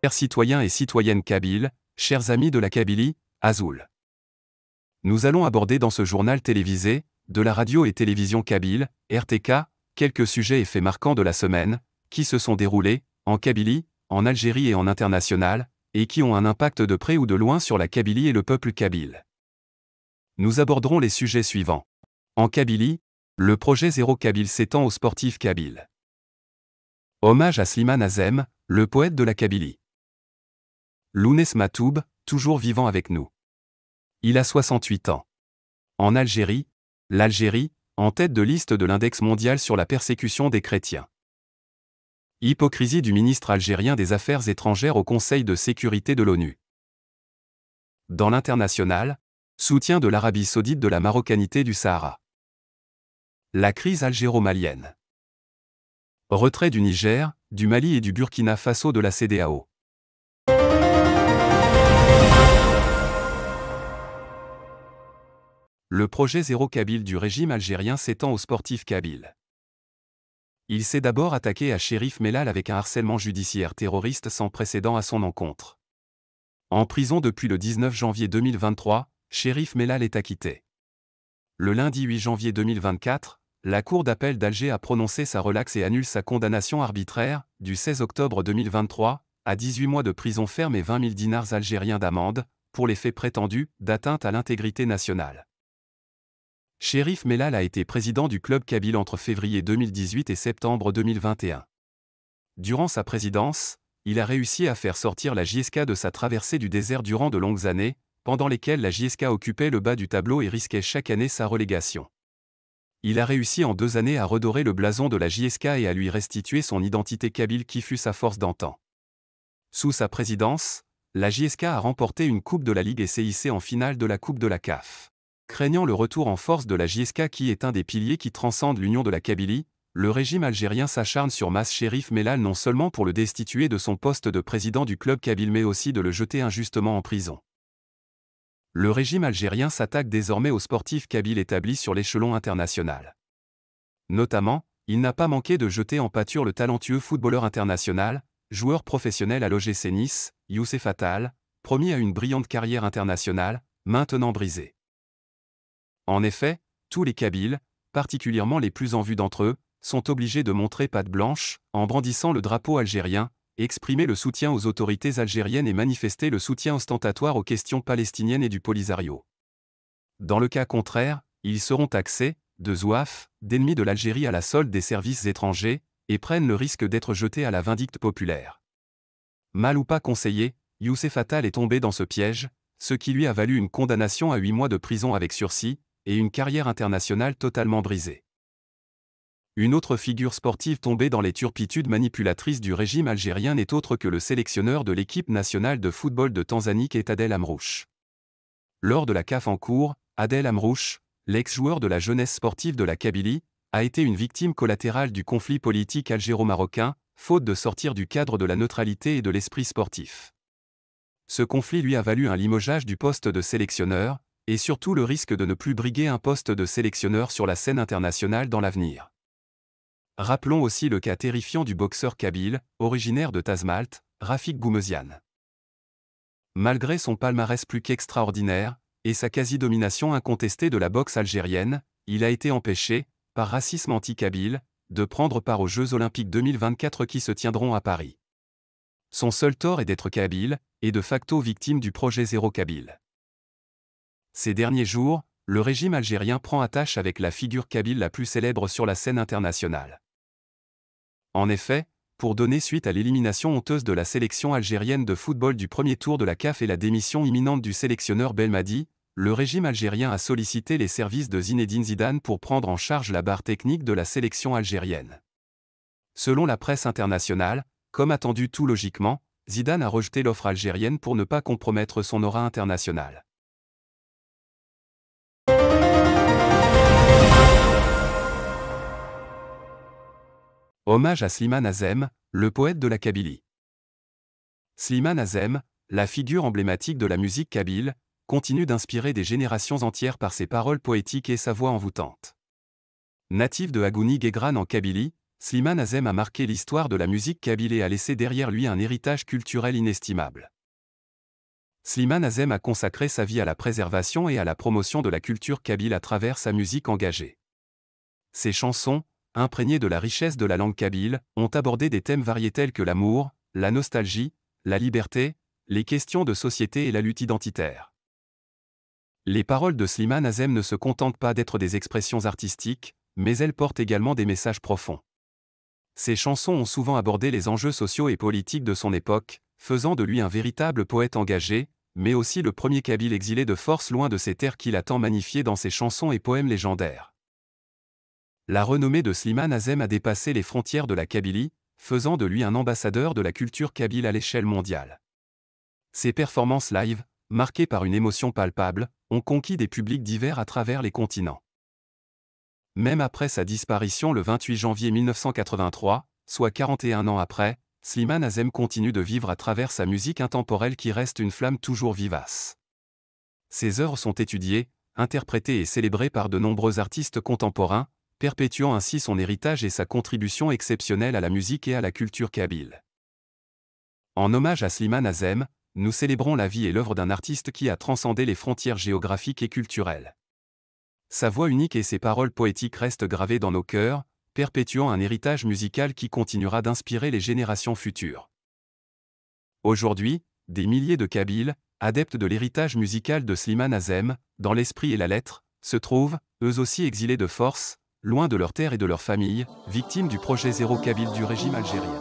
Chers citoyens et citoyennes kabyles, chers amis de la Kabylie, Azoul. Nous allons aborder dans ce journal télévisé, de la radio et télévision kabyle, RTK, quelques sujets et faits marquants de la semaine, qui se sont déroulés, en Kabylie, en Algérie et en international, et qui ont un impact de près ou de loin sur la Kabylie et le peuple kabyle. Nous aborderons les sujets suivants. En Kabylie, le projet Zéro Kabyle s'étend aux sportifs kabyles. Hommage à Slimane Azem, le poète de la Kabylie. Lounès Matoub, toujours vivant avec nous. Il a 68 ans. En Algérie, l'Algérie, en tête de liste de l'index mondial sur la persécution des chrétiens. Hypocrisie du ministre algérien des Affaires étrangères au Conseil de sécurité de l'ONU. Dans l'international, soutien de l'Arabie saoudite de la marocanité du Sahara. La crise algéro-malienne. Retrait du Niger, du Mali et du Burkina Faso de la CEDEAO. Le projet Zéro Kabyle du régime algérien s'étend aux sportifs kabyles. Il s'est d'abord attaqué à Cherif Mellal avec un harcèlement judiciaire terroriste sans précédent à son encontre. En prison depuis le 19 janvier 2023, Cherif Mellal est acquitté. Le lundi 8 janvier 2024, la Cour d'appel d'Alger a prononcé sa relaxe et annule sa condamnation arbitraire, du 16 octobre 2023, à 18 mois de prison ferme et 20 000 dinars algériens d'amende, pour les faits prétendus d'atteinte à l'intégrité nationale. Cherif Mellal a été président du club kabyle entre février 2018 et septembre 2021. Durant sa présidence, il a réussi à faire sortir la JSK de sa traversée du désert durant de longues années, pendant lesquelles la JSK occupait le bas du tableau et risquait chaque année sa relégation. Il a réussi en 2 années à redorer le blason de la JSK et à lui restituer son identité kabyle qui fut sa force d'antan. Sous sa présidence, la JSK a remporté une Coupe de la Ligue et s'est hissée en finale de la Coupe de la CAF. Craignant le retour en force de la JSK qui est un des piliers qui transcendent l'union de la Kabylie, le régime algérien s'acharne sur Mas Cherif Mellal non seulement pour le destituer de son poste de président du club kabyle mais aussi de le jeter injustement en prison. Le régime algérien s'attaque désormais aux sportifs kabyles établis sur l'échelon international. Notamment, il n'a pas manqué de jeter en pâture le talentueux footballeur international, joueur professionnel à l'OGC Nice, Youssef Attal, promis à une brillante carrière internationale, maintenant brisée. En effet, tous les Kabyles, particulièrement les plus en vue d'entre eux, sont obligés de montrer patte blanche, en brandissant le drapeau algérien, exprimer le soutien aux autorités algériennes et manifester le soutien ostentatoire aux questions palestiniennes et du Polisario. Dans le cas contraire, ils seront taxés, de zouaf, d'ennemis de l'Algérie à la solde des services étrangers, et prennent le risque d'être jetés à la vindicte populaire. Mal ou pas conseillé, Youssef Attal est tombé dans ce piège, ce qui lui a valu une condamnation à 8 mois de prison avec sursis, et une carrière internationale totalement brisée. Une autre figure sportive tombée dans les turpitudes manipulatrices du régime algérien n'est autre que le sélectionneur de l'équipe nationale de football de Tanzanie qu'est Adel Amrouche. Lors de la CAF en cours, Adel Amrouche, l'ex-joueur de la jeunesse sportive de la Kabylie, a été une victime collatérale du conflit politique algéro-marocain, faute de sortir du cadre de la neutralité et de l'esprit sportif. Ce conflit lui a valu un limogeage du poste de sélectionneur, et surtout le risque de ne plus briguer un poste de sélectionneur sur la scène internationale dans l'avenir. Rappelons aussi le cas terrifiant du boxeur kabyle, originaire de Tazmalt, Rafik Goumezian. Malgré son palmarès plus qu'extraordinaire, et sa quasi-domination incontestée de la boxe algérienne, il a été empêché, par racisme anti-kabyle, de prendre part aux Jeux Olympiques 2024 qui se tiendront à Paris. Son seul tort est d'être kabyle, et de facto victime du projet Zéro Kabyle. Ces derniers jours, le régime algérien prend attache avec la figure kabyle la plus célèbre sur la scène internationale. En effet, pour donner suite à l'élimination honteuse de la sélection algérienne de football du premier tour de la CAF et la démission imminente du sélectionneur Belmadi, le régime algérien a sollicité les services de Zinedine Zidane pour prendre en charge la barre technique de la sélection algérienne. Selon la presse internationale, comme attendu tout logiquement, Zidane a rejeté l'offre algérienne pour ne pas compromettre son aura internationale. Hommage à Slimane Azem, le poète de la Kabylie. Slimane Azem, la figure emblématique de la musique kabyle, continue d'inspirer des générations entières par ses paroles poétiques et sa voix envoûtante. Natif de Hagouni Guégran en Kabylie, Slimane Azem a marqué l'histoire de la musique kabyle et a laissé derrière lui un héritage culturel inestimable. Slimane Azem a consacré sa vie à la préservation et à la promotion de la culture kabyle à travers sa musique engagée. Ses chansons, imprégnées de la richesse de la langue kabyle, ont abordé des thèmes variés tels que l'amour, la nostalgie, la liberté, les questions de société et la lutte identitaire. Les paroles de Slimane Azem ne se contentent pas d'être des expressions artistiques, mais elles portent également des messages profonds. Ses chansons ont souvent abordé les enjeux sociaux et politiques de son époque, faisant de lui un véritable poète engagé, mais aussi le premier kabyle exilé de force loin de ses terres qu'il a tant magnifié dans ses chansons et poèmes légendaires. La renommée de Slimane Azem a dépassé les frontières de la Kabylie, faisant de lui un ambassadeur de la culture kabyle à l'échelle mondiale. Ses performances live, marquées par une émotion palpable, ont conquis des publics divers à travers les continents. Même après sa disparition le 28 janvier 1983, soit 41 ans après, Slimane Azem continue de vivre à travers sa musique intemporelle qui reste une flamme toujours vivace. Ses œuvres sont étudiées, interprétées et célébrées par de nombreux artistes contemporains, perpétuant ainsi son héritage et sa contribution exceptionnelle à la musique et à la culture kabyle. En hommage à Slimane Azem, nous célébrons la vie et l'œuvre d'un artiste qui a transcendé les frontières géographiques et culturelles. Sa voix unique et ses paroles poétiques restent gravées dans nos cœurs, perpétuant un héritage musical qui continuera d'inspirer les générations futures. Aujourd'hui, des milliers de Kabyles, adeptes de l'héritage musical de Slimane Azem, dans l'esprit et la lettre, se trouvent, eux aussi exilés de force, loin de leur terre et de leur famille, victimes du projet Zéro Kabyle du régime algérien.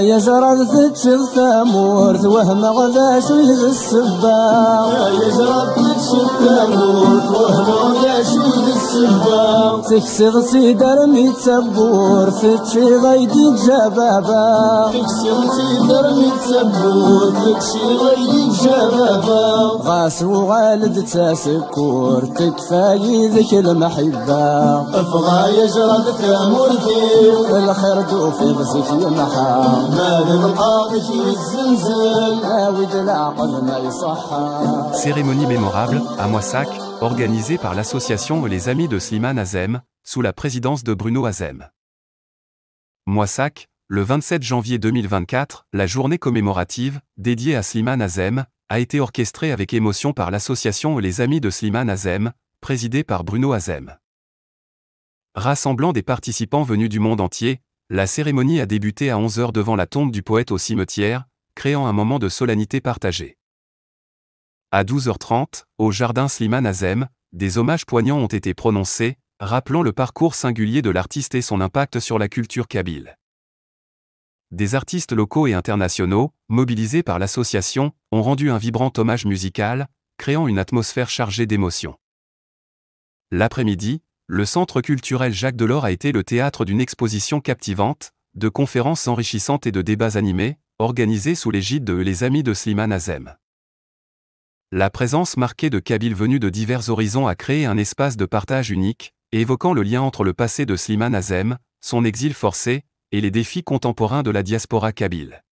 يا جراد تشد ثامور توهم غدا شويد السباق يا جراد تشد ثامور توهم غدا شويد السباق تكسر سيدر ميت سبور تتشي غيدي جبابا تكسر سيدر ميت سبور تتشي غيدي جبابا غاس وغالد تاسكور تكفاي ذيك المحبة افغى يا جراد ثامور كيو الخير دوفي غزيك يا محا Cérémonie mémorable, à Moissac, organisée par l'association Les Amis de Slimane Azem, sous la présidence de Bruno Azem. Moissac, le 27 janvier 2024, la journée commémorative, dédiée à Slimane Azem, a été orchestrée avec émotion par l'association Les Amis de Slimane Azem, présidée par Bruno Azem. Rassemblant des participants venus du monde entier, la cérémonie a débuté à 11 h devant la tombe du poète au cimetière, créant un moment de solennité partagée. À 12 h 30, au jardin Slimane Azem, des hommages poignants ont été prononcés, rappelant le parcours singulier de l'artiste et son impact sur la culture kabyle. Des artistes locaux et internationaux, mobilisés par l'association, ont rendu un vibrant hommage musical, créant une atmosphère chargée d'émotions. L'après-midi, le Centre culturel Jacques Delors a été le théâtre d'une exposition captivante, de conférences enrichissantes et de débats animés, organisés sous l'égide de Les Amis de Slimane Azem. La présence marquée de Kabyles venus de divers horizons a créé un espace de partage unique, évoquant le lien entre le passé de Slimane Azem, son exil forcé, et les défis contemporains de la diaspora kabyle.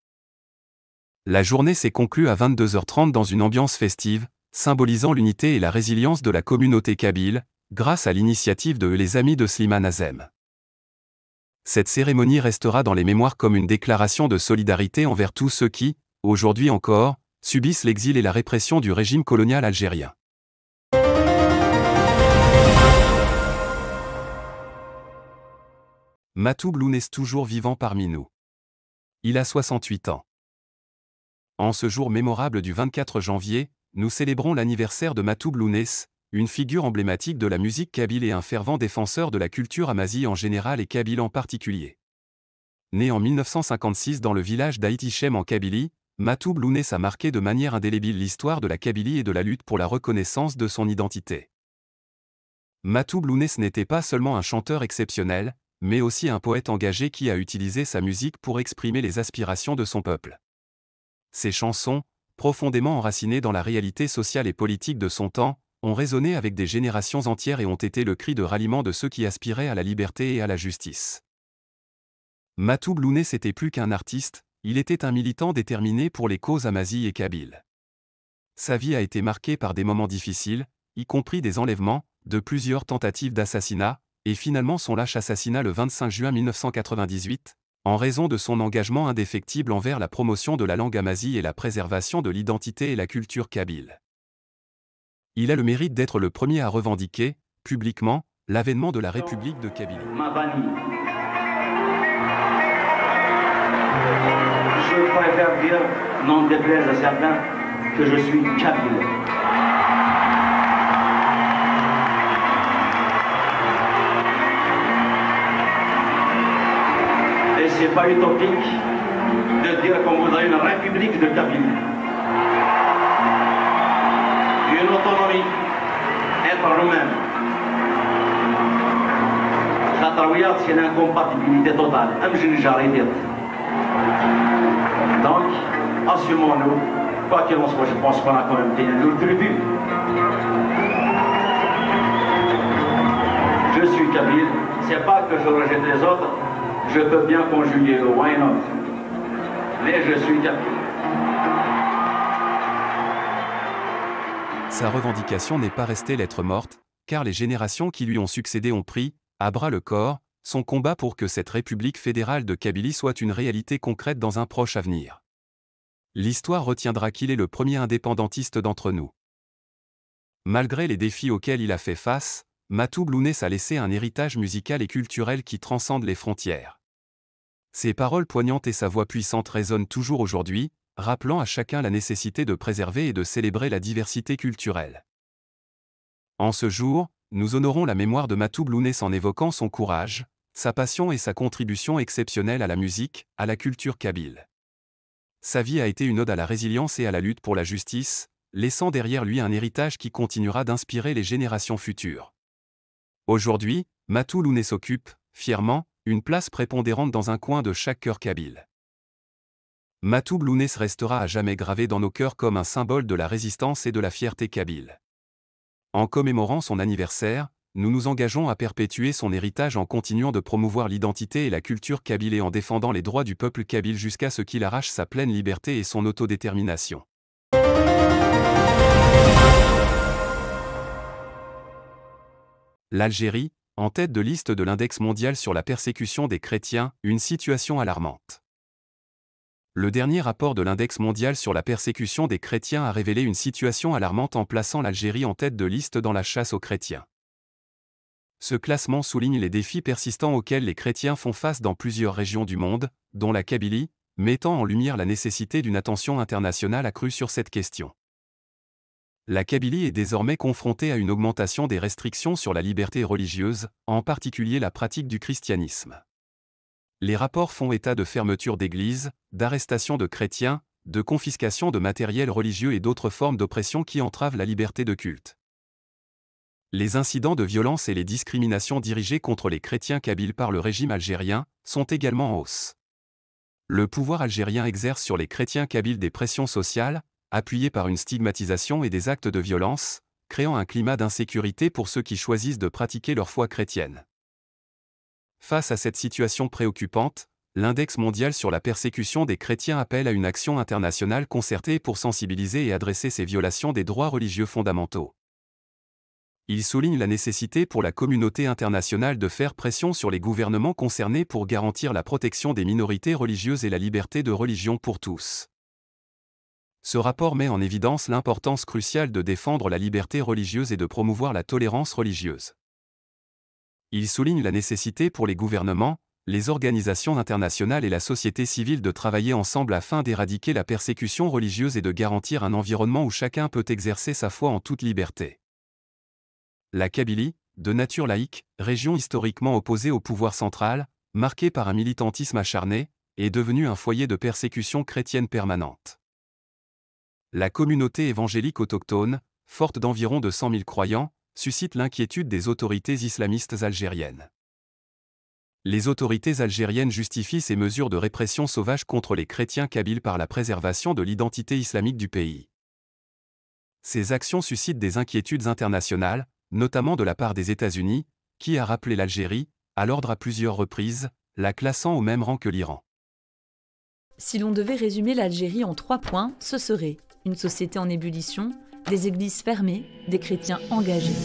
La journée s'est conclue à 22 h 30 dans une ambiance festive, symbolisant l'unité et la résilience de la communauté kabyle, grâce à l'initiative de Les Amis de Slimane Azem. Cette cérémonie restera dans les mémoires comme une déclaration de solidarité envers tous ceux qui, aujourd'hui encore, subissent l'exil et la répression du régime colonial algérien. Matou Blounès toujours vivant parmi nous. Il a 68 ans. En ce jour mémorable du 24 janvier, nous célébrons l'anniversaire de Matou Blounès, une figure emblématique de la musique kabyle et un fervent défenseur de la culture amazie en général et kabyle en particulier. Né en 1956 dans le village d'Aïtichem en Kabylie, Matou Blounès a marqué de manière indélébile l'histoire de la Kabylie et de la lutte pour la reconnaissance de son identité. Matou Blounès n'était pas seulement un chanteur exceptionnel, mais aussi un poète engagé qui a utilisé sa musique pour exprimer les aspirations de son peuple. Ses chansons, profondément enracinées dans la réalité sociale et politique de son temps, ont résonné avec des générations entières et ont été le cri de ralliement de ceux qui aspiraient à la liberté et à la justice. Matoub Lounès n'était plus qu'un artiste, il était un militant déterminé pour les causes amazighes et kabyles. Sa vie a été marquée par des moments difficiles, y compris des enlèvements, de plusieurs tentatives d'assassinat, et finalement son lâche assassinat le 25 juin 1998, en raison de son engagement indéfectible envers la promotion de la langue amazie et la préservation de l'identité et la culture kabyle. Il a le mérite d'être le premier à revendiquer, publiquement, l'avènement de la République de Kabylie. Je préfère dire, n'en déplaise à certains, que je suis kabyle. Et c'est pas utopique de dire qu'on voudrait une république de Kabylie. Une autonomie, être nous-mêmes. Khatrawiyat, c'est une incompatibilité totale. Donc, assumons-nous, quoi qu'il en soit, je pense qu'on a quand même tenu le tribut. Je suis kabyle, c'est pas que je rejette les autres, je peux bien conjuguer le why not, mais je suis kabyle. Sa revendication n'est pas restée lettre morte, car les générations qui lui ont succédé ont pris, à bras le corps, son combat pour que cette République fédérale de Kabylie soit une réalité concrète dans un proche avenir. L'histoire retiendra qu'il est le premier indépendantiste d'entre nous. Malgré les défis auxquels il a fait face, Matoub Lounès a laissé un héritage musical et culturel qui transcende les frontières. Ses paroles poignantes et sa voix puissante résonnent toujours aujourd'hui, rappelant à chacun la nécessité de préserver et de célébrer la diversité culturelle. En ce jour, nous honorons la mémoire de Matoub Lounès en évoquant son courage, sa passion et sa contribution exceptionnelle à la musique, à la culture kabyle. Sa vie a été une ode à la résilience et à la lutte pour la justice, laissant derrière lui un héritage qui continuera d'inspirer les générations futures. Aujourd'hui, Matoub Lounès occupe, fièrement, une place prépondérante dans un coin de chaque cœur kabyle. Matoub Lounès restera à jamais gravé dans nos cœurs comme un symbole de la résistance et de la fierté kabyle. En commémorant son anniversaire, nous nous engageons à perpétuer son héritage en continuant de promouvoir l'identité et la culture kabyle et en défendant les droits du peuple kabyle jusqu'à ce qu'il arrache sa pleine liberté et son autodétermination. L'Algérie, en tête de liste de l'index mondial sur la persécution des chrétiens, une situation alarmante. Le dernier rapport de l'index mondial sur la persécution des chrétiens a révélé une situation alarmante en plaçant l'Algérie en tête de liste dans la chasse aux chrétiens. Ce classement souligne les défis persistants auxquels les chrétiens font face dans plusieurs régions du monde, dont la Kabylie, mettant en lumière la nécessité d'une attention internationale accrue sur cette question. La Kabylie est désormais confrontée à une augmentation des restrictions sur la liberté religieuse, en particulier la pratique du christianisme. Les rapports font état de fermeture d'églises, d'arrestation de chrétiens, de confiscation de matériel religieux et d'autres formes d'oppression qui entravent la liberté de culte. Les incidents de violence et les discriminations dirigées contre les chrétiens kabyles par le régime algérien sont également en hausse. Le pouvoir algérien exerce sur les chrétiens kabyles des pressions sociales, appuyées par une stigmatisation et des actes de violence, créant un climat d'insécurité pour ceux qui choisissent de pratiquer leur foi chrétienne. Face à cette situation préoccupante, l'Index mondial sur la persécution des chrétiens appelle à une action internationale concertée pour sensibiliser et adresser ces violations des droits religieux fondamentaux. Il souligne la nécessité pour la communauté internationale de faire pression sur les gouvernements concernés pour garantir la protection des minorités religieuses et la liberté de religion pour tous. Ce rapport met en évidence l'importance cruciale de défendre la liberté religieuse et de promouvoir la tolérance religieuse. Il souligne la nécessité pour les gouvernements, les organisations internationales et la société civile de travailler ensemble afin d'éradiquer la persécution religieuse et de garantir un environnement où chacun peut exercer sa foi en toute liberté. La Kabylie, de nature laïque, région historiquement opposée au pouvoir central, marquée par un militantisme acharné, est devenue un foyer de persécution chrétienne permanente. La communauté évangélique autochtone, forte d'environ 100 000 croyants, suscite l'inquiétude des autorités islamistes algériennes. Les autorités algériennes justifient ces mesures de répression sauvage contre les chrétiens kabyles par la préservation de l'identité islamique du pays. Ces actions suscitent des inquiétudes internationales, notamment de la part des États-Unis, qui a rappelé l'Algérie, à l'ordre à plusieurs reprises, la classant au même rang que l'Iran. Si l'on devait résumer l'Algérie en 3 points, ce serait une société en ébullition, des églises fermées, des chrétiens engagés.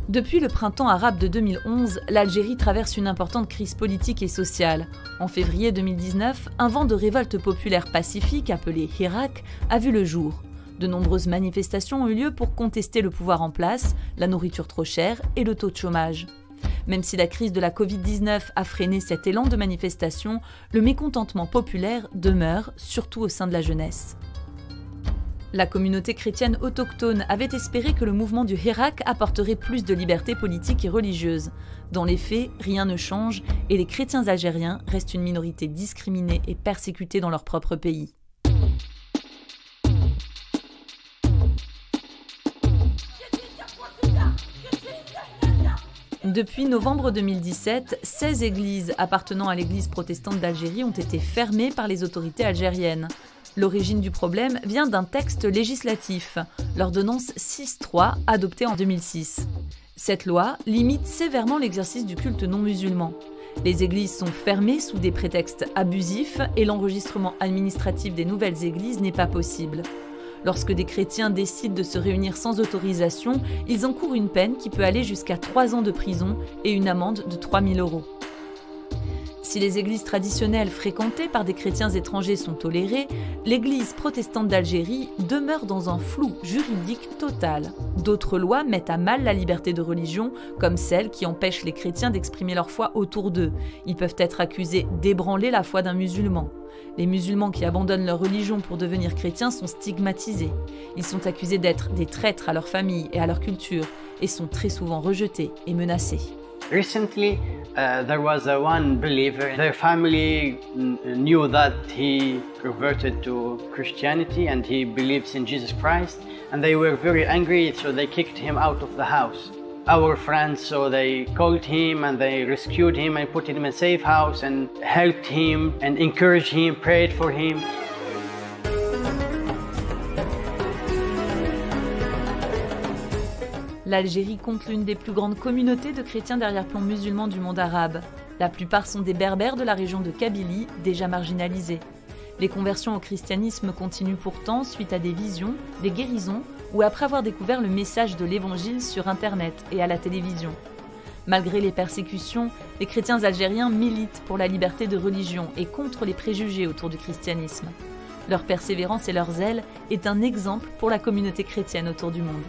Depuis le printemps arabe de 2011, l'Algérie traverse une importante crise politique et sociale. En février 2019, un vent de révolte populaire pacifique appelé Hirak a vu le jour. De nombreuses manifestations ont eu lieu pour contester le pouvoir en place, la nourriture trop chère et le taux de chômage. Même si la crise de la Covid-19 a freiné cet élan de manifestation, le mécontentement populaire demeure, surtout au sein de la jeunesse. La communauté chrétienne autochtone avait espéré que le mouvement du Hirak apporterait plus de liberté politique et religieuse. Dans les faits, rien ne change et les chrétiens algériens restent une minorité discriminée et persécutée dans leur propre pays. Depuis novembre 2017, 16 églises appartenant à l'Église protestante d'Algérie ont été fermées par les autorités algériennes. L'origine du problème vient d'un texte législatif, l'ordonnance 6.3 adoptée en 2006. Cette loi limite sévèrement l'exercice du culte non musulman. Les églises sont fermées sous des prétextes abusifs et l'enregistrement administratif des nouvelles églises n'est pas possible. Lorsque des chrétiens décident de se réunir sans autorisation, ils encourent une peine qui peut aller jusqu'à 3 ans de prison et une amende de 3 000 €. Si les églises traditionnelles fréquentées par des chrétiens étrangers sont tolérées, l'église protestante d'Algérie demeure dans un flou juridique total. D'autres lois mettent à mal la liberté de religion, comme celle qui empêche les chrétiens d'exprimer leur foi autour d'eux. Ils peuvent être accusés d'ébranler la foi d'un musulman. Les musulmans qui abandonnent leur religion pour devenir chrétiens sont stigmatisés. Ils sont accusés d'être des traîtres à leur famille et à leur culture et sont très souvent rejetés et menacés. Recently, there was one believer. Their family knew that he converted to Christianity and he believes in Jesus Christ, and they were very angry, so they kicked him out of the house. Our friends, so they called him and they rescued him and put him in a safe house and helped him and encouraged him, prayed for him. L'Algérie compte l'une des plus grandes communautés de chrétiens d'arrière-plan musulmans du monde arabe. La plupart sont des berbères de la région de Kabylie, déjà marginalisés. Les conversions au christianisme continuent pourtant suite à des visions, des guérisons ou après avoir découvert le message de l'évangile sur Internet et à la télévision. Malgré les persécutions, les chrétiens algériens militent pour la liberté de religion et contre les préjugés autour du christianisme. Leur persévérance et leur zèle est un exemple pour la communauté chrétienne autour du monde.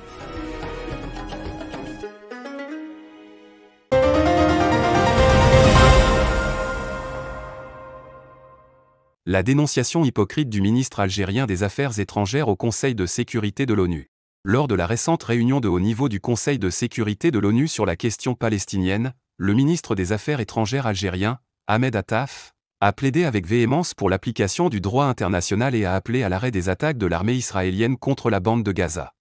La dénonciation hypocrite du ministre algérien des Affaires étrangères au Conseil de sécurité de l'ONU. Lors de la récente réunion de haut niveau du Conseil de sécurité de l'ONU sur la question palestinienne, le ministre des Affaires étrangères algérien, Ahmed Attaf, a plaidé avec véhémence pour l'application du droit international et a appelé à l'arrêt des attaques de l'armée israélienne contre la bande de Gaza.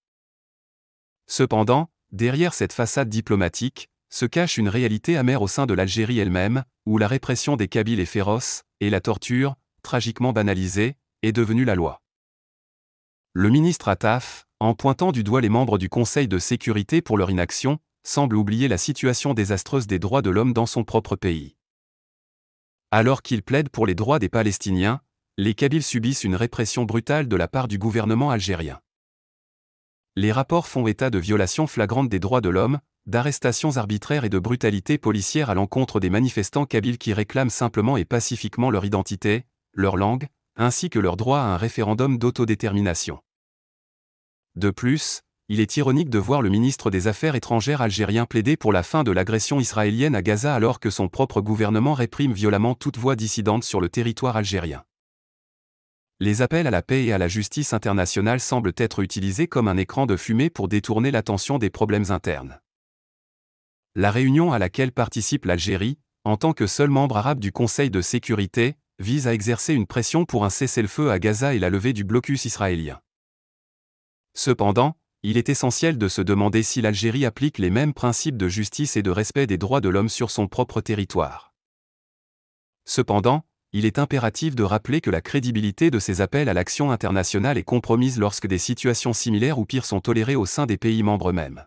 Cependant, derrière cette façade diplomatique, se cache une réalité amère au sein de l'Algérie elle-même, où la répression des Kabyles est féroce, et la torture, tragiquement banalisée, est devenue la loi. Le ministre Attaf, en pointant du doigt les membres du Conseil de sécurité pour leur inaction, semble oublier la situation désastreuse des droits de l'homme dans son propre pays. Alors qu'il plaide pour les droits des Palestiniens, les Kabyles subissent une répression brutale de la part du gouvernement algérien. Les rapports font état de violations flagrantes des droits de l'homme, d'arrestations arbitraires et de brutalités policières à l'encontre des manifestants kabyles qui réclament simplement et pacifiquement leur identité, leur langue, ainsi que leur droit à un référendum d'autodétermination. De plus, il est ironique de voir le ministre des Affaires étrangères algérien plaider pour la fin de l'agression israélienne à Gaza alors que son propre gouvernement réprime violemment toute voix dissidente sur le territoire algérien. Les appels à la paix et à la justice internationale semblent être utilisés comme un écran de fumée pour détourner l'attention des problèmes internes. La réunion à laquelle participe l'Algérie, en tant que seul membre arabe du Conseil de sécurité, vise à exercer une pression pour un cessez-le-feu à Gaza et la levée du blocus israélien. Cependant, Il est essentiel de se demander si l'Algérie applique les mêmes principes de justice et de respect des droits de l'homme sur son propre territoire. Cependant, il est impératif de rappeler que la crédibilité de ces appels à l'action internationale est compromise lorsque des situations similaires ou pires sont tolérées au sein des pays membres mêmes.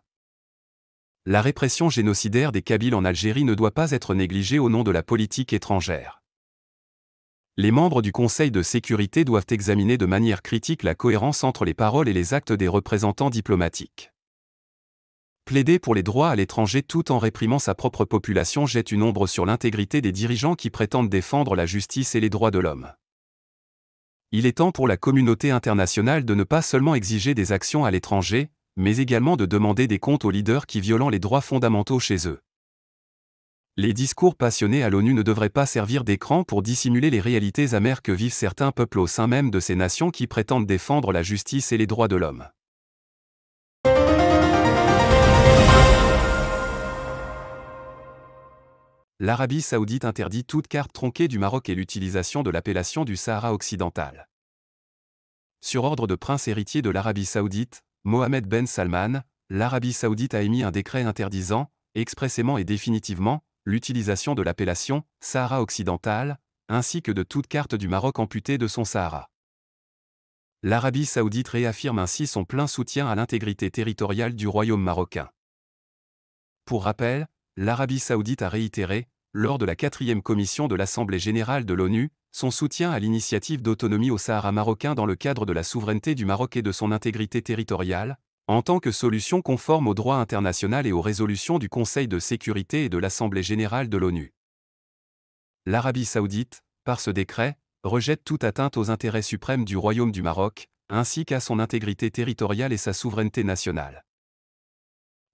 La répression génocidaire des Kabyles en Algérie ne doit pas être négligée au nom de la politique étrangère. Les membres du Conseil de sécurité doivent examiner de manière critique la cohérence entre les paroles et les actes des représentants diplomatiques. Plaider pour les droits à l'étranger tout en réprimant sa propre population jette une ombre sur l'intégrité des dirigeants qui prétendent défendre la justice et les droits de l'homme. Il est temps pour la communauté internationale de ne pas seulement exiger des actions à l'étranger, mais également de demander des comptes aux leaders qui violent les droits fondamentaux chez eux. Les discours passionnés à l'ONU ne devraient pas servir d'écran pour dissimuler les réalités amères que vivent certains peuples au sein même de ces nations qui prétendent défendre la justice et les droits de l'homme. L'Arabie saoudite interdit toute carte tronquée du Maroc et l'utilisation de l'appellation du Sahara occidental. Sur ordre de prince héritier de l'Arabie saoudite, Mohammed Ben Salman, l'Arabie saoudite a émis un décret interdisant, expressément et définitivement, l'utilisation de l'appellation « Sahara occidental », ainsi que de toute carte du Maroc amputée de son Sahara. L'Arabie saoudite réaffirme ainsi son plein soutien à l'intégrité territoriale du royaume marocain. Pour rappel, l'Arabie saoudite a réitéré, lors de la 4e commission de l'Assemblée générale de l'ONU, son soutien à l'initiative d'autonomie au Sahara marocain dans le cadre de la souveraineté du Maroc et de son intégrité territoriale, en tant que solution conforme au droit international et aux résolutions du Conseil de sécurité et de l'Assemblée générale de l'ONU. L'Arabie saoudite, par ce décret, rejette toute atteinte aux intérêts suprêmes du Royaume du Maroc, ainsi qu'à son intégrité territoriale et sa souveraineté nationale.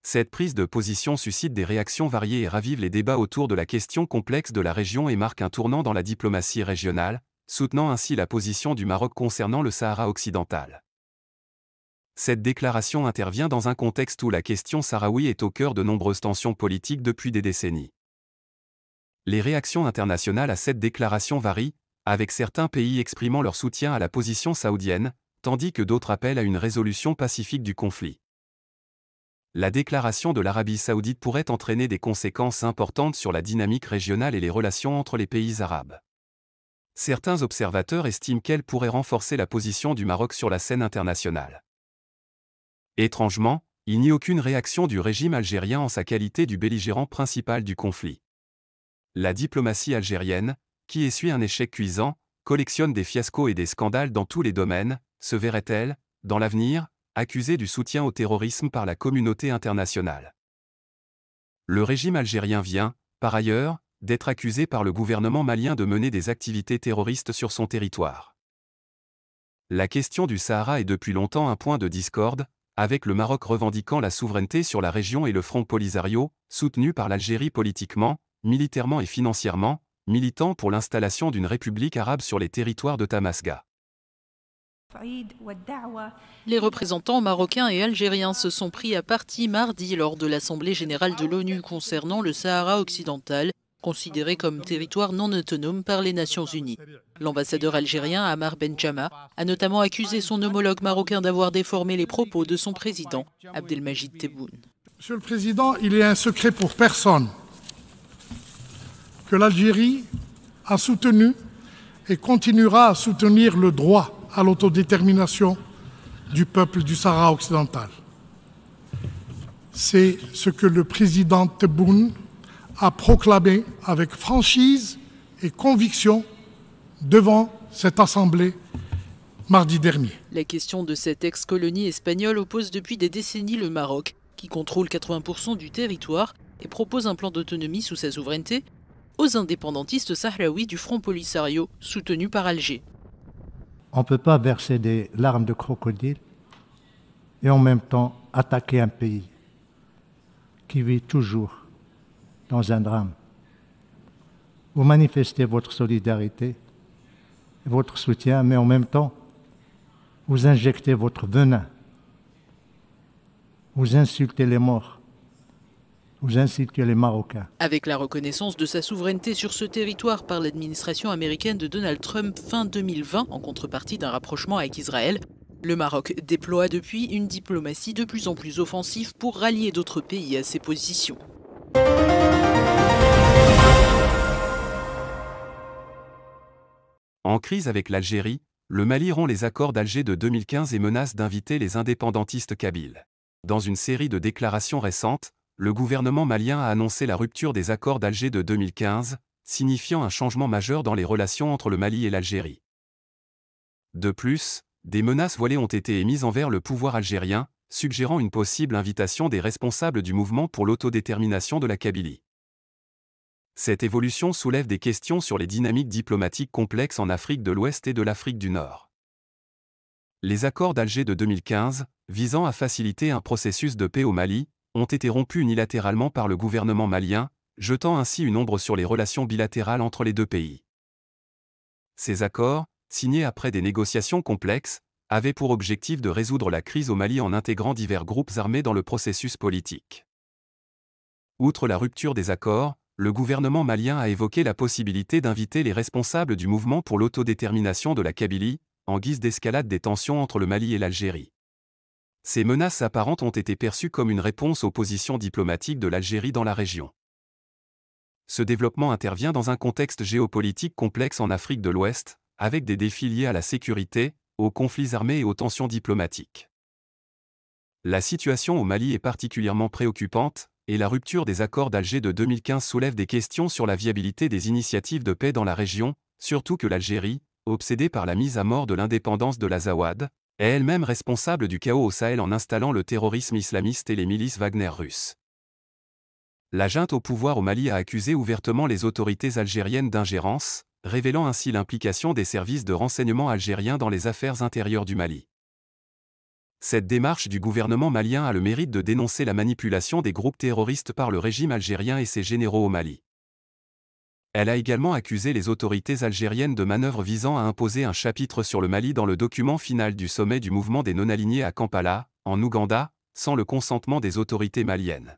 Cette prise de position suscite des réactions variées et ravive les débats autour de la question complexe de la région et marque un tournant dans la diplomatie régionale, soutenant ainsi la position du Maroc concernant le Sahara occidental. Cette déclaration intervient dans un contexte où la question sahraoui est au cœur de nombreuses tensions politiques depuis des décennies. Les réactions internationales à cette déclaration varient, avec certains pays exprimant leur soutien à la position saoudienne, tandis que d'autres appellent à une résolution pacifique du conflit. La déclaration de l'Arabie saoudite pourrait entraîner des conséquences importantes sur la dynamique régionale et les relations entre les pays arabes. Certains observateurs estiment qu'elle pourrait renforcer la position du Maroc sur la scène internationale. Étrangement, il n'y a aucune réaction du régime algérien en sa qualité du belligérant principal du conflit. La diplomatie algérienne, qui essuie un échec cuisant, collectionne des fiascos et des scandales dans tous les domaines, se verrait-elle, dans l'avenir, accusée du soutien au terrorisme par la communauté internationale. Le régime algérien vient, par ailleurs, d'être accusé par le gouvernement malien de mener des activités terroristes sur son territoire. La question du Sahara est depuis longtemps un point de discorde, avec le Maroc revendiquant la souveraineté sur la région et le Front Polisario, soutenu par l'Algérie politiquement, militairement et financièrement, militant pour l'installation d'une république arabe sur les territoires de Tamasga. Les représentants marocains et algériens se sont pris à partie mardi lors de l'Assemblée générale de l'ONU concernant le Sahara occidental, considéré comme territoire non autonome par les Nations Unies. L'ambassadeur algérien Amar Benjama a notamment accusé son homologue marocain d'avoir déformé les propos de son président, Abdelmajid Tebboune. Monsieur le Président, il est un secret pour personne que l'Algérie a soutenu et continuera à soutenir le droit à l'autodétermination du peuple du Sahara occidental. C'est ce que le président Tebboune a proclamé avec franchise et conviction devant cette Assemblée mardi dernier. La question de cette ex-colonie espagnole oppose depuis des décennies le Maroc, qui contrôle 80% du territoire et propose un plan d'autonomie sous sa souveraineté, aux indépendantistes sahraouis du Front Polisario, soutenu par Alger. On ne peut pas verser des larmes de crocodile et en même temps attaquer un pays qui vit toujours dans un drame. Vous manifestez votre solidarité, votre soutien, mais en même temps, vous injectez votre venin. Vous insultez les morts. Vous insultez les Marocains. Avec la reconnaissance de sa souveraineté sur ce territoire par l'administration américaine de Donald Trump fin 2020, en contrepartie d'un rapprochement avec Israël, Le Maroc déploie depuis une diplomatie de plus en plus offensive pour rallier d'autres pays à ses positions. En crise avec l'Algérie, le Mali rompt les accords d'Alger de 2015 et menace d'inviter les indépendantistes kabyles. Dans une série de déclarations récentes, le gouvernement malien a annoncé la rupture des accords d'Alger de 2015, signifiant un changement majeur dans les relations entre le Mali et l'Algérie. De plus, des menaces voilées ont été émises envers le pouvoir algérien, suggérant une possible invitation des responsables du mouvement pour l'autodétermination de la Kabylie. Cette évolution soulève des questions sur les dynamiques diplomatiques complexes en Afrique de l'Ouest et de l'Afrique du Nord. Les accords d'Alger de 2015, visant à faciliter un processus de paix au Mali, ont été rompus unilatéralement par le gouvernement malien, jetant ainsi une ombre sur les relations bilatérales entre les deux pays. Ces accords, signés après des négociations complexes, avaient pour objectif de résoudre la crise au Mali en intégrant divers groupes armés dans le processus politique. Outre la rupture des accords, le gouvernement malien a évoqué la possibilité d'inviter les responsables du mouvement pour l'autodétermination de la Kabylie, en guise d'escalade des tensions entre le Mali et l'Algérie. Ces menaces apparentes ont été perçues comme une réponse aux positions diplomatiques de l'Algérie dans la région. Ce développement intervient dans un contexte géopolitique complexe en Afrique de l'Ouest, avec des défis liés à la sécurité, aux conflits armés et aux tensions diplomatiques. La situation au Mali est particulièrement préoccupante, et la rupture des accords d'Alger de 2015 soulève des questions sur la viabilité des initiatives de paix dans la région, surtout que l'Algérie, obsédée par la mise à mort de l'indépendance de l'Azawad, est elle-même responsable du chaos au Sahel en installant le terrorisme islamiste et les milices Wagner russes. La junte au pouvoir au Mali a accusé ouvertement les autorités algériennes d'ingérence, révélant ainsi l'implication des services de renseignement algériens dans les affaires intérieures du Mali. Cette démarche du gouvernement malien a le mérite de dénoncer la manipulation des groupes terroristes par le régime algérien et ses généraux au Mali. Elle a également accusé les autorités algériennes de manœuvres visant à imposer un chapitre sur le Mali dans le document final du sommet du mouvement des non-alignés à Kampala, en Ouganda, sans le consentement des autorités maliennes.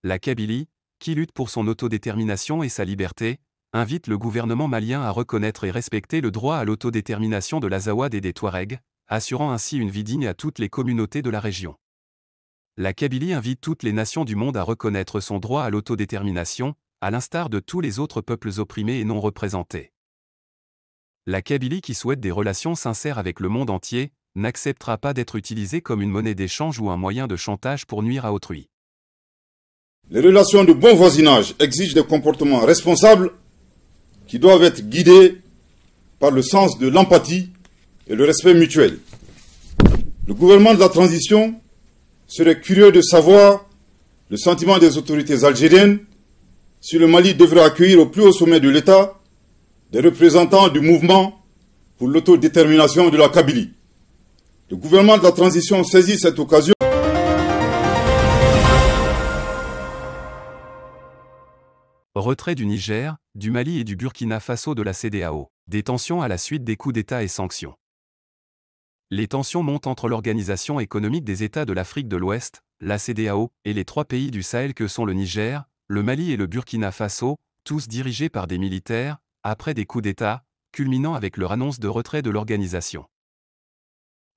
La Kabylie, qui lutte pour son autodétermination et sa liberté, invite le gouvernement malien à reconnaître et respecter le droit à l'autodétermination de l'Azawad et des Touaregs, assurant ainsi une vie digne à toutes les communautés de la région. La Kabylie invite toutes les nations du monde à reconnaître son droit à l'autodétermination, à l'instar de tous les autres peuples opprimés et non représentés. La Kabylie qui souhaite des relations sincères avec le monde entier, n'acceptera pas d'être utilisée comme une monnaie d'échange ou un moyen de chantage pour nuire à autrui. Les relations de bon voisinage exigent des comportements responsables qui doivent être guidés par le sens de l'empathie et le respect mutuel. Le gouvernement de la transition serait curieux de savoir le sentiment des autorités algériennes si le Mali devrait accueillir au plus haut sommet de l'État des représentants du mouvement pour l'autodétermination de la Kabylie. Le gouvernement de la transition saisit cette occasion. Retrait du Niger, du Mali et du Burkina Faso de la CEDEAO. Des tensions à la suite des coups d'État et sanctions. Les tensions montent entre l'Organisation économique des États de l'Afrique de l'Ouest, la CEDEAO, et les trois pays du Sahel que sont le Niger, le Mali et le Burkina Faso, tous dirigés par des militaires, après des coups d'État, culminant avec leur annonce de retrait de l'organisation.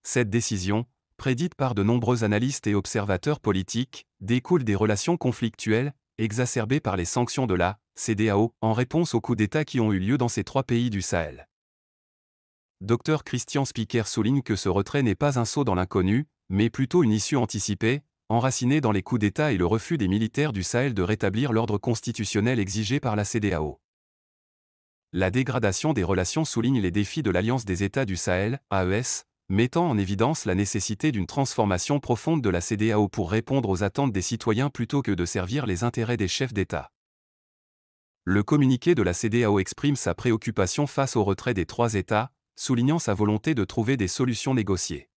Cette décision, prédite par de nombreux analystes et observateurs politiques, découle des relations conflictuelles, exacerbées par les sanctions de la CEDEAO, en réponse aux coups d'État qui ont eu lieu dans ces trois pays du Sahel. Dr Christian Spiker souligne que ce retrait n'est pas un saut dans l'inconnu, mais plutôt une issue anticipée, enracinée dans les coups d'État et le refus des militaires du Sahel de rétablir l'ordre constitutionnel exigé par la CEDEAO. La dégradation des relations souligne les défis de l'Alliance des États du Sahel, AES, mettant en évidence la nécessité d'une transformation profonde de la CEDEAO pour répondre aux attentes des citoyens plutôt que de servir les intérêts des chefs d'État. Le communiqué de la CEDEAO exprime sa préoccupation face au retrait des trois États, soulignant sa volonté de trouver des solutions négociées.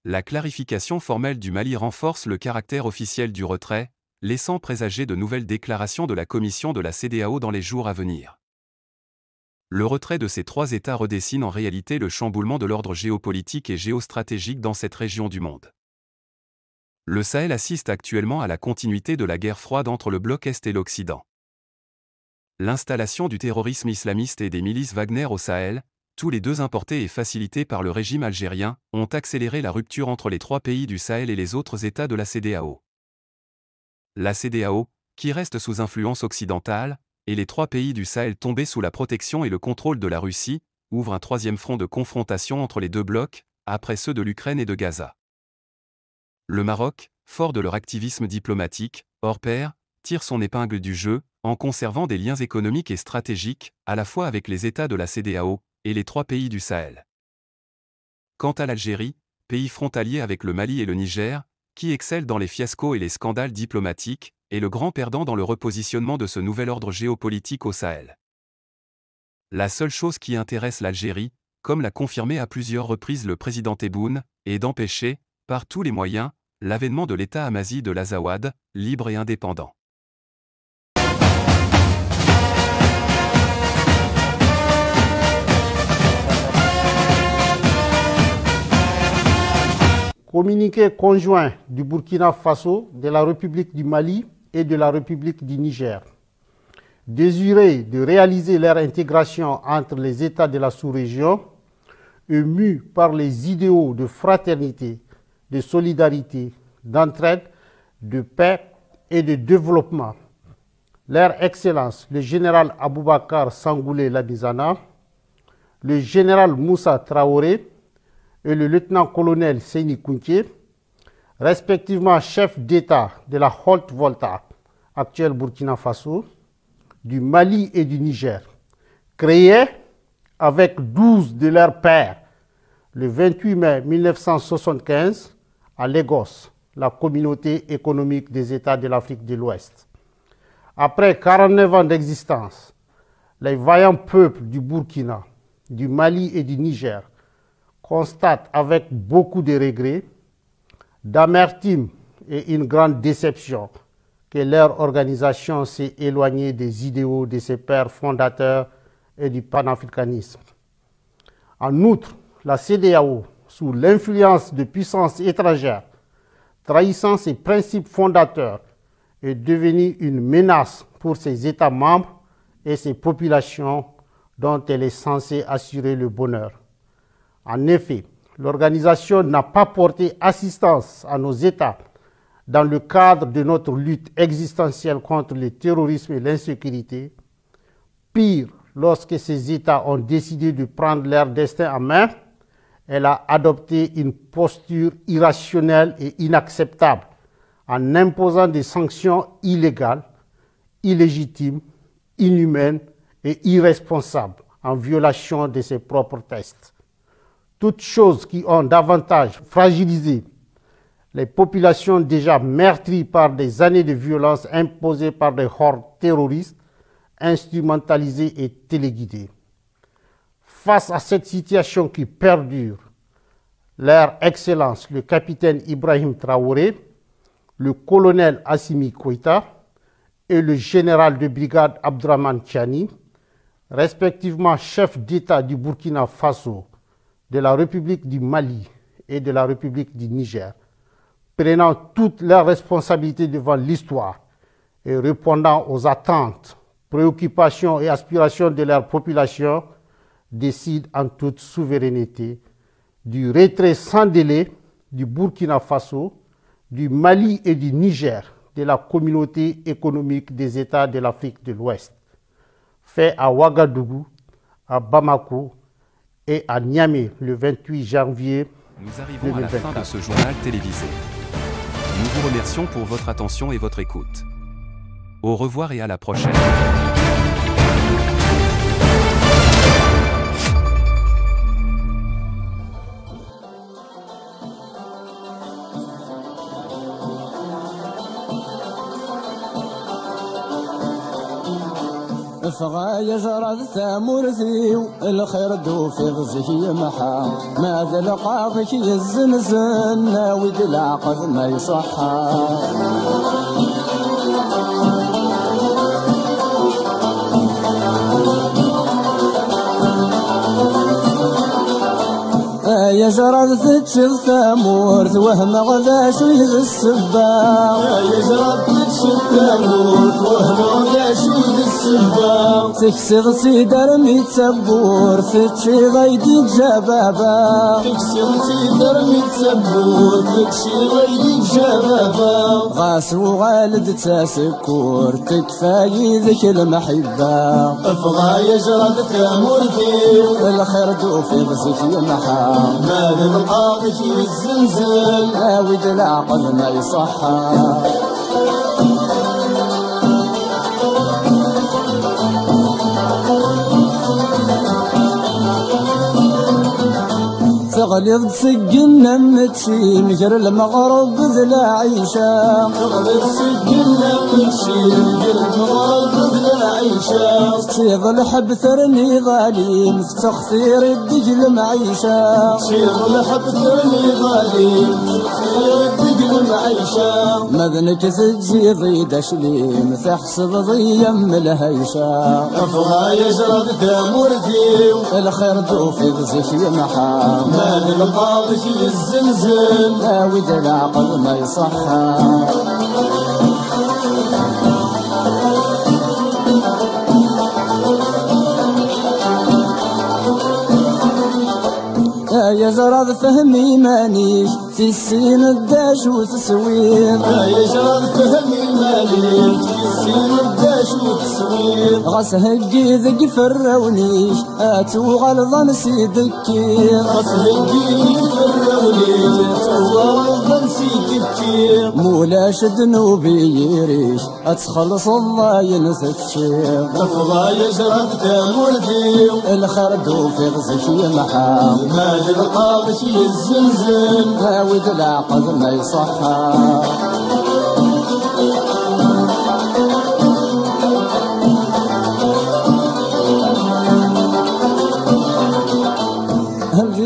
La clarification formelle du Mali renforce le caractère officiel du retrait, laissant présager de nouvelles déclarations de la Commission de la CEDEAO dans les jours à venir. Le retrait de ces trois États redessine en réalité le chamboulement de l'ordre géopolitique et géostratégique dans cette région du monde. Le Sahel assiste actuellement à la continuité de la guerre froide entre le bloc Est et l'Occident. L'installation du terrorisme islamiste et des milices Wagner au Sahel, tous les deux importés et facilités par le régime algérien, ont accéléré la rupture entre les trois pays du Sahel et les autres États de la CEDEAO. La CEDEAO, qui reste sous influence occidentale, et les trois pays du Sahel tombés sous la protection et le contrôle de la Russie, ouvrent un troisième front de confrontation entre les deux blocs, après ceux de l'Ukraine et de Gaza. Le Maroc, fort de leur activisme diplomatique, hors pair, tire son épingle du jeu, en conservant des liens économiques et stratégiques, à la fois avec les États de la CEDEAO et les trois pays du Sahel. Quant à l'Algérie, pays frontalier avec le Mali et le Niger, qui excelle dans les fiascos et les scandales diplomatiques, est le grand perdant dans le repositionnement de ce nouvel ordre géopolitique au Sahel. La seule chose qui intéresse l'Algérie, comme l'a confirmé à plusieurs reprises le président Tebboune, est d'empêcher, par tous les moyens, l'avènement de l'État amazi de l'Azawad, libre et indépendant. Communiqué conjoint du Burkina Faso, de la République du Mali et de la République du Niger. Désiré de réaliser leur intégration entre les États de la sous-région, émus par les idéaux de fraternité, de solidarité, d'entraide, de paix et de développement. Leur Excellence, le général Aboubakar Sangoulé Lamizana, le général Moussa Traoré et le lieutenant-colonel Seyni Kounté, respectivement chef d'État de la Haute-Volta, actuelle Burkina Faso, du Mali et du Niger, créés avec 12 de leurs pairs le 28 mai 1975 à Lagos, la communauté économique des États de l'Afrique de l'Ouest. Après 49 ans d'existence, les vaillants peuples du Burkina, du Mali et du Niger constatent avec beaucoup de regrets, d'amertume et une grande déception que leur organisation s'est éloignée des idéaux de ses pères fondateurs et du panafricanisme. En outre, la CEDEAO, sous l'influence de puissances étrangères, trahissant ses principes fondateurs, est devenue une menace pour ses États membres et ses populations dont elle est censée assurer le bonheur. En effet, l'organisation n'a pas porté assistance à nos États dans le cadre de notre lutte existentielle contre le terrorisme et l'insécurité. Pire, lorsque ces États ont décidé de prendre leur destin en main, elle a adopté une posture irrationnelle et inacceptable en imposant des sanctions illégales, illégitimes, inhumaines et irresponsables en violation de ses propres textes. Toutes choses qui ont davantage fragilisé les populations déjà meurtries par des années de violence imposées par des hordes terroristes, instrumentalisées et téléguidées. Face à cette situation qui perdure, leur Excellence, le capitaine Ibrahim Traoré, le colonel Assimi Koïta et le général de brigade Abdraman Tchani, respectivement chef d'État du Burkina Faso, de la République du Mali et de la République du Niger, prenant toutes leurs responsabilités devant l'histoire et répondant aux attentes, préoccupations et aspirations de leur population, décident en toute souveraineté du retrait sans délai du Burkina Faso, du Mali et du Niger de la communauté économique des États de l'Afrique de l'Ouest, fait à Ouagadougou, à Bamako et à Niamey le 28 janvier 2024. Nous arrivons à la fin de ce journal télévisé. Nous vous remercions pour votre attention et votre écoute. Au revoir et à la prochaine. فغا يجرى الثامورثي الخير دو في غزي محا ماذا لقاضك يزنزن ناوي العقد ما يصحى يجرد تتشف ثامورت وهم غدا شوي السباق يا يجرد تتشف ثامورت وهم غدا شوي السباق تكسر سيدر ميت سبور تتشي غيديك جبابا تكسر سيدر ميت سبور تتشي غيديك جبابا غاسو غالد تاسكور تكفاي ذيك المحبة افغى يجرد ثامورتي الخير دوفي بزيك يمحى مال القاضي في الزلزال عاود العقل ما يصحى تغلظ سجلنا متشي مجر المغرب بذلا عيشة تغلظ سجلنا متشي مجر المغرب بذلا عيشة تشيض الحب ثرني ظالم في تخثير الدجل معيشة تشيض الحب ثرني ظالم في تخثير الدجل معيشة مذنك تجي ضيد شليم تحسب ضيم الهيشة افغى يجرد ثامورتي الخير دوفي بزيك يمحى مال القاضي في الزلزال عاود العقل ما يصحى يا زراد فهمي مانيش في السين الداش وتسوير يا زراد فهمي مانيش في السين الداش وتسوير غاس هجي ذق فرونيش اتو غلظا نسيدكير غاس هجي فرونيش اتو غلظا نسيدكير مولاش ذنوبي يريش اتخلص الله ينسكشير افضى يجرد تامورتي الخير دوفي غزك يمحى مال القاضي في الزلزال عاود العقل ما يصحى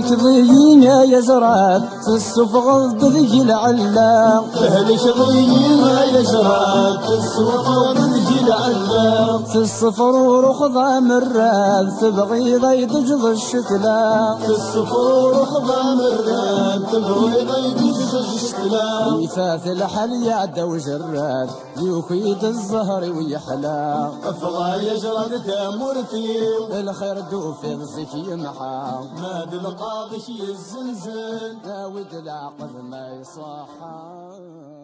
هلك ضيين يا زراد في السفغ بذي العلام هلك ضيين يا زراد في السفغ بذي العلام في الصفر ورخضة مراد تبغي ضيد جض الشتلام في الصفر ورخضة مراد تبغي ضيد جض الشتلام يفاث الحل يعدى وجراد يخيد الزهر ويحلام افغى يجرد تامورتي الخير دوفي غزك يمحى القاضي في الزلزال عاود العقل ما يصحى